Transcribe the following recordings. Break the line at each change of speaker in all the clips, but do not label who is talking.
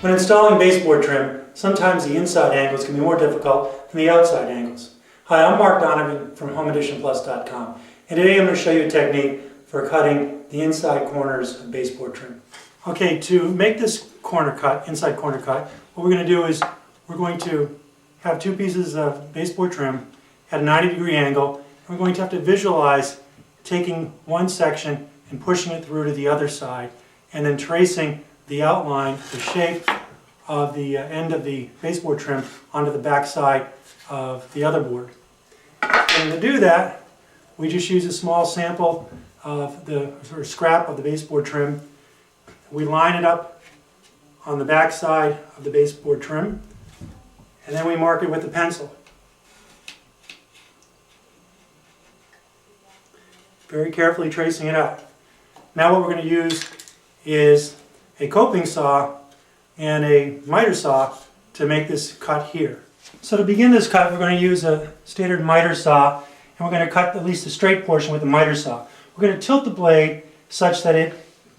When installing baseboard trim, sometimes the inside angles can be more difficult than the outside angles. Hi, I'm Mark Donovan from HomeAdditionPlus.com, and today I'm going to show you a technique for cutting the inside corners of baseboard trim. Okay, to make this corner cut, inside corner cut, what we're going to do is we're going to have two pieces of baseboard trim at a 90-degree angle, and we're going to have to visualize taking one section and pushing it through to the other side, and then tracing the outline, the shape of the end of the baseboard trim onto the back side of the other board. And to do that, we just use a small sample of the sort of scrap of the baseboard trim. We line it up on the back side of the baseboard trim, and then we mark it with a pencil. Very carefully tracing it out. Now what we're going to use is a coping saw and a miter saw to make this cut here. So to begin this cut, we're going to use a standard miter saw, and we're going to cut at least the straight portion with the miter saw. We're going to tilt the blade such that it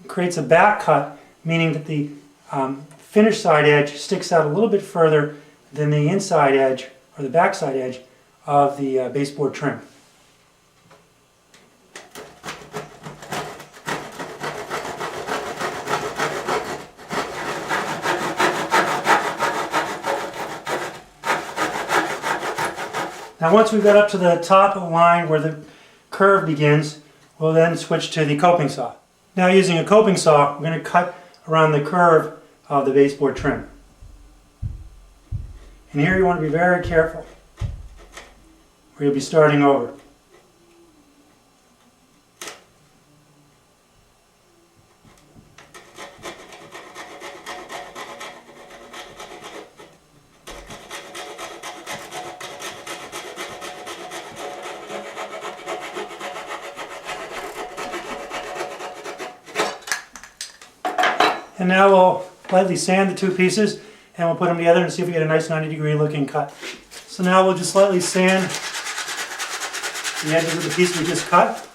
creates a back cut, meaning that the finished side edge sticks out a little bit further than the inside edge or the back side edge of the baseboard trim. Now once we've got up to the top of the line where the curve begins, we'll then switch to the coping saw. Now using a coping saw, we're going to cut around the curve of the baseboard trim. And here you want to be very careful, or you'll be starting over. And now we'll lightly sand the two pieces and we'll put them together and see if we get a nice 90-degree looking cut. So now we'll just slightly sand the edges of the piece we just cut.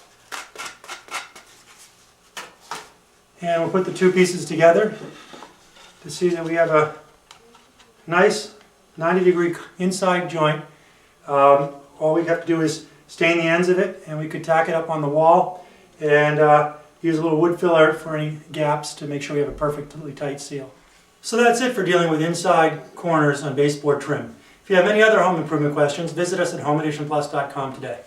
And we'll put the two pieces together to see that we have a nice 90-degree inside joint. All we have to do is stain the ends of it, and we could tack it up on the wall and use a little wood filler for any gaps to make sure we have a perfectly tight seal. So that's it for dealing with inside corners on baseboard trim. If you have any other home improvement questions, visit us at HomeAdditionPlus.com today.